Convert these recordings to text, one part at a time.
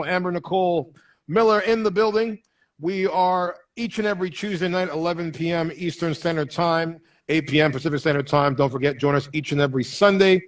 Amber Nichole Miller in the building. We are each and every Tuesday night, 11 p.m. Eastern Standard Time, 8 p.m. Pacific Standard Time. Don't forget, join us each and every Sunday.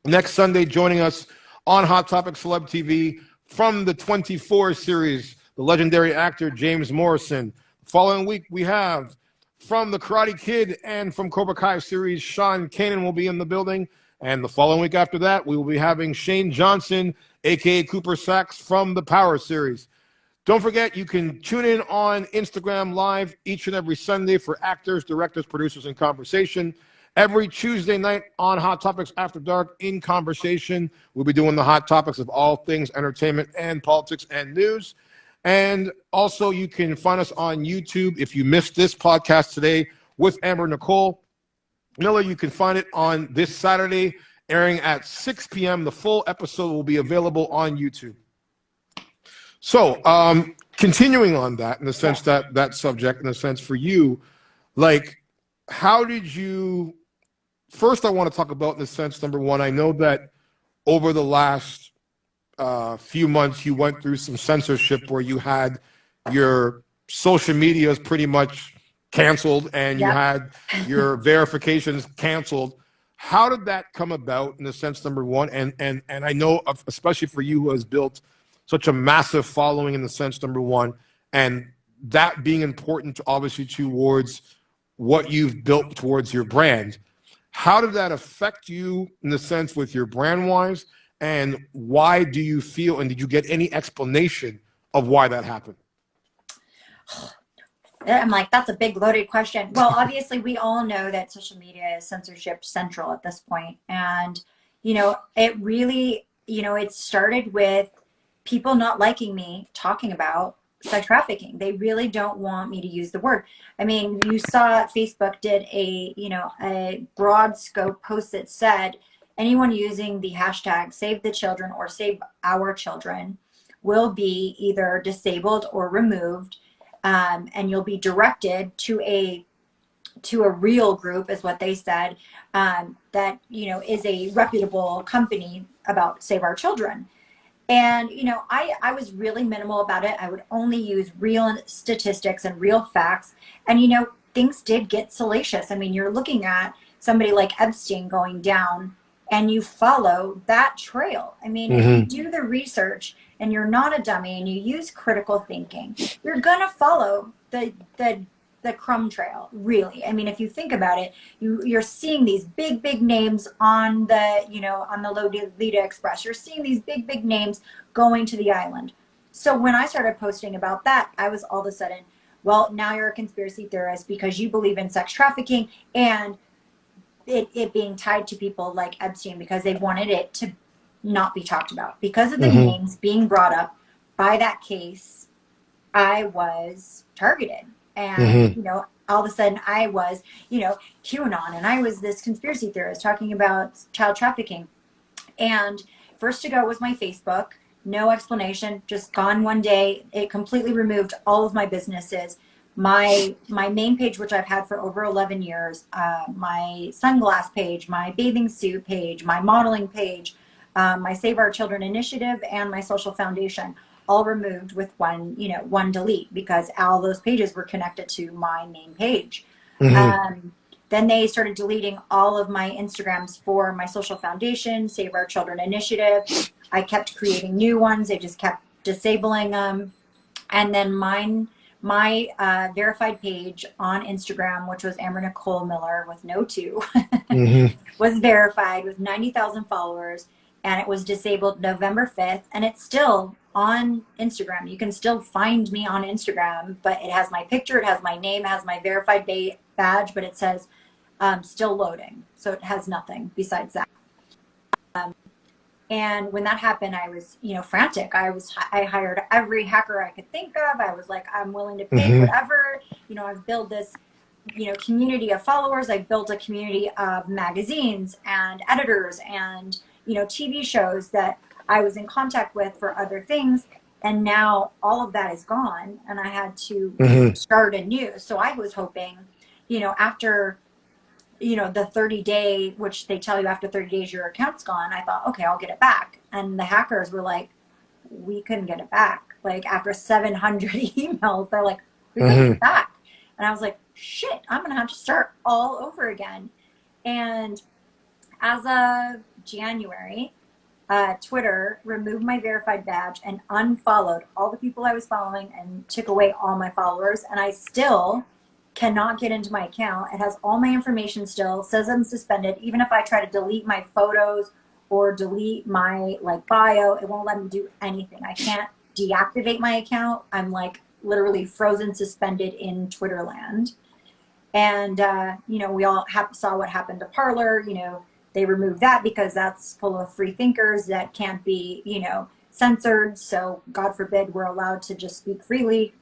Next Sunday, joining us on Hot Topic Celeb TV from the 24 series, the legendary actor James Morrison. The following week, we have from the Karate Kid and from Cobra Kai series, Sean Kanan will be in the building. And the following week after that, we will be having Shane Johnson, a.k.a. Cooper Sachs, from the Power series. Don't forget, you can tune in on Instagram Live each and every Sunday for actors, directors, producers, and conversation. Every Tuesday night on Hot Topics After Dark in Conversation, we'll be doing the hot topics of all things entertainment and politics and news. And also, you can find us on YouTube. If you missed this podcast today with Amber Nichole Miller, you can find it on this Saturday, airing at 6 p.m. The full episode will be available on YouTube. So, continuing on that, in the sense that subject, in the sense for you, like, how did you, first I want to talk about, in the sense, number one, I know that over the last few months, you went through some censorship where you had your social medias pretty much canceled and you had your verifications canceled. How did that come about, in the sense, number one? And I know, especially for you who has built such a massive following, in the sense, number one, and that being important, obviously, towards what you've built towards your brand. How did that affect you, in the sense, with your brand-wise? And why do you feel, and did you get any explanation of why that happened? I'm like, that's a big loaded question. Well, obviously we all know that social media is censorship central at this point. And, you know, it really, you know, it started with people not liking me talking about sex trafficking. They really don't want me to use the word. I mean, you saw Facebook did a, you know, a broad scope post that said, anyone using the hashtag save the children or save our children will be either disabled or removed. And you'll be directed to a real group, is what they said, that, you know, is a reputable company about Save Our Children. And, you know, I was really minimal about it. I would only use real statistics and real facts. And, you know, things did get salacious. I mean, you're looking at somebody like Epstein going down, and you follow that trail. I mean, if you do the research and you're not a dummy and you use critical thinking, you're going to follow the crumb trail, really. I mean, if you think about it, you're seeing these big names on the, you know, on the Lolita Express. You're seeing these big names going to the island. So when I started posting about that, I was all of a sudden, well, now you're a conspiracy theorist because you believe in sex trafficking and it being tied to people like Epstein, because they wanted it to not be talked about. Because of the names being brought up by that case, I was targeted. And, you know, all of a sudden I was, you know, QAnon, and I was this conspiracy theorist talking about child trafficking. And first to go was my Facebook. No explanation, just gone one day. It completely removed all of my businesses. My main page, which I've had for over 11 years, my sunglass page, my bathing suit page, my modeling page, my Save Our Children initiative, and my social foundation, all removed with one delete, because all those pages were connected to my main page. Then they started deleting all of my Instagrams for my social foundation, Save Our Children initiative. I kept creating new ones. They just kept disabling them. And then my verified page on Instagram, which was Amber Nichole Miller with no two, was verified with 90,000 followers, and it was disabled November 5th, and it's still on Instagram. You can still find me on Instagram, but it has my picture, it has my name, it has my verified badge, but it says still loading. So it has nothing besides that. And when that happened, I was, you know, frantic. I hired every hacker I could think of. I was like, I'm willing to pay whatever. You know, I've built this, you know, community of followers. I've built a community of magazines and editors and, you know, TV shows that I was in contact with for other things. And now all of that is gone, and I had to start anew. So I was hoping, you know, after you know, the 30-day, which they tell you after 30 days your account's gone, I thought, okay, I'll get it back. And the hackers were like, we couldn't get it back. Like after 700 emails, they're like, we couldn't get Mm-hmm. it back. And I was like, shit, I'm going to have to start all over again. And as of January, Twitter removed my verified badge and unfollowed all the people I was following and took away all my followers. And I still cannot get into my account. It has all my information still, says I'm suspended. Even if I try to delete my photos or delete my like bio, it won't let me do anything. I can't deactivate my account. I'm like literally frozen, suspended in Twitter land. And, you know, we all saw what happened to Parler. You know, they removed that because that's full of free thinkers that can't be, you know, censored. So God forbid we're allowed to just speak freely.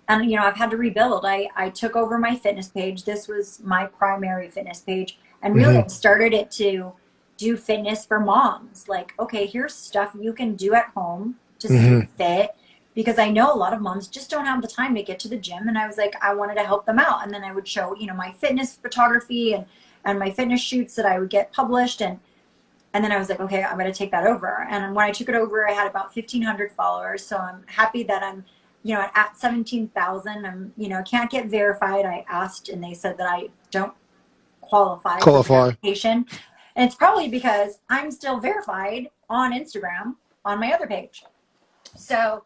And, you know, I've had to rebuild. I took over my fitness page. This was my primary fitness page. And really I started it to do fitness for moms. Like, okay, here's stuff you can do at home to stay fit. Because I know a lot of moms just don't have the time to get to the gym. And I was like, I wanted to help them out. And then I would show, you know, my fitness photography and my fitness shoots that I would get published. And then I was like, okay, I'm going to take that over. And when I took it over, I had about 1,500 followers. So I'm happy that I'm, you know, at 17,000. I'm, you know, can't get verified. I asked and they said that I don't qualify for verification. And it's probably because I'm still verified on Instagram on my other page. So,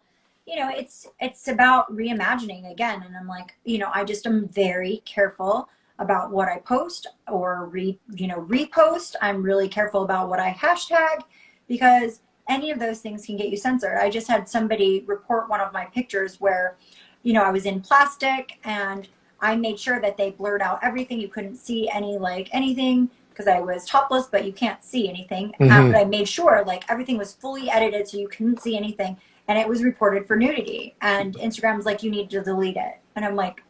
you know, it's about reimagining again. And I'm like, you know, I just am very careful about what I post or repost. I'm really careful about what I hashtag because any of those things can get you censored. I just had somebody report one of my pictures where, you know, I was in plastic and I made sure that they blurred out everything. You couldn't see any, like anything because I was topless, but you can't see anything. But I made sure like everything was fully edited so you couldn't see anything. And it was reported for nudity. And Instagram's like, you need to delete it. And I'm like,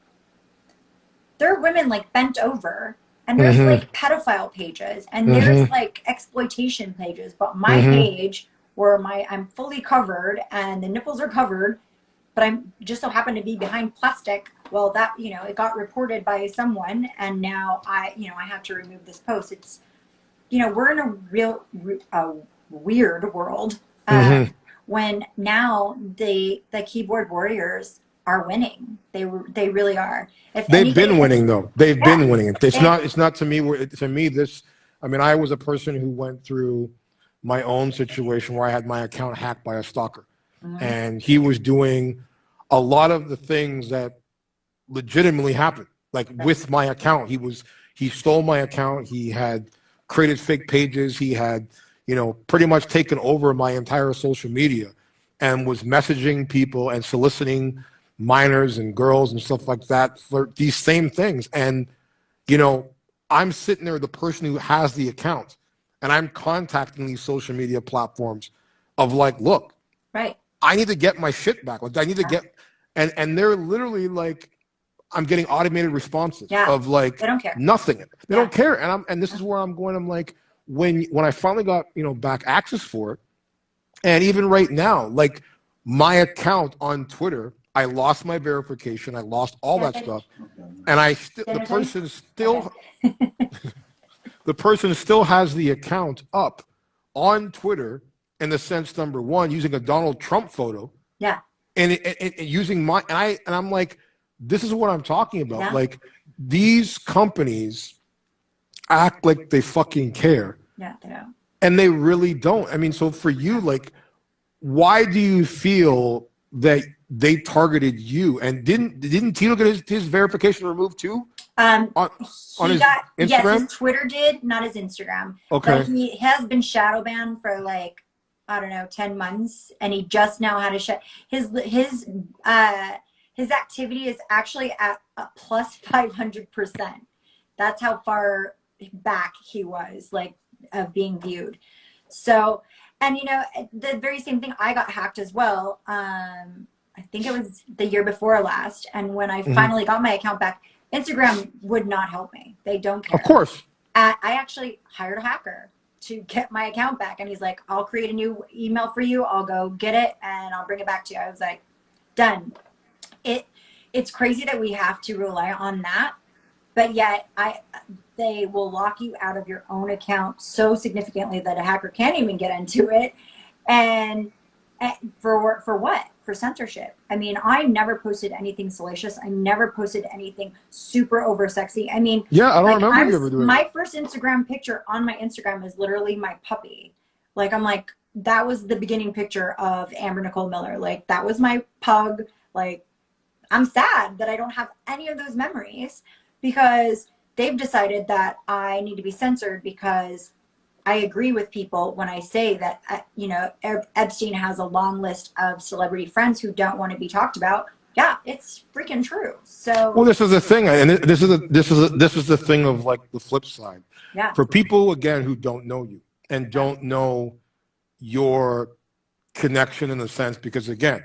there are women like bent over. And there's like pedophile pages. And there's like exploitation pages. But my page where I'm fully covered and the nipples are covered, but I'm just so happen to be behind plastic. Well, that, you know, it got reported by someone. And now I have to remove this post. It's, you know, we're in a real weird world. When now the keyboard warriors are winning. They really are. They've been winning though. They've been winning. It's not to me to me this. I mean, I was a person who went through my own situation where I had my account hacked by a stalker, and he was doing a lot of the things that legitimately happened. Like with my account, he stole my account. He had created fake pages. He had, you know, pretty much taken over my entire social media and was messaging people and soliciting minors and girls and stuff like that for these same things. And, you know, I'm sitting there, the person who has the account, and I'm contacting these social media platforms of like, look, right, I need to get my shit back. Like I need to get, and they're literally like, I'm getting automated responses of like, they don't care. Nothing. They don't care. And this is where I'm going. I'm like, when I finally got, you know, back access for it, and even right now, like my account on Twitter, I lost my verification, I lost all that stuff, and the person still has the account up on Twitter in the sense, number one, using a Donald Trump photo, and using and I'm like, this is what I'm talking about. Like these companies act like they fucking care. Yeah, they don't. And they really don't. I mean, so for you, like, why do you feel that they targeted you? And didn't Tito get his verification removed too? On his Instagram? Yes, his Twitter did, not his Instagram. Okay. But he has been shadow banned for like, I don't know, 10 months. And he just now had a his activity is actually at a plus 500%. That's how far back he was, like, of being viewed. So, and you know, the very same thing, I got hacked as well. I think it was the year before last. And when I finally got my account back, Instagram would not help me. They don't care. Of course. I actually hired a hacker to get my account back. And he's like, I'll create a new email for you. I'll go get it and I'll bring it back to you. I was like, done. It's crazy that we have to rely on that. But yet they will lock you out of your own account so significantly that a hacker can't even get into it. And For what? For censorship. I mean, I never posted anything salacious. I never posted anything super over sexy. I mean, Yeah, I don't like remember you ever doing my first Instagram picture on my Instagram is literally my puppy. Like, I'm like, that was the beginning picture of Amber Nichole Miller. Like, that was my pug. Like, I'm sad that I don't have any of those memories because they've decided that I need to be censored because I agree with people when I say that, you know, Epstein has a long list of celebrity friends who don't want to be talked about. Yeah, it's freaking true. So, Well, this is the thing, and this is the thing of like the flip side. yeah, For people again who don't know you and don't know your connection in the sense, because again,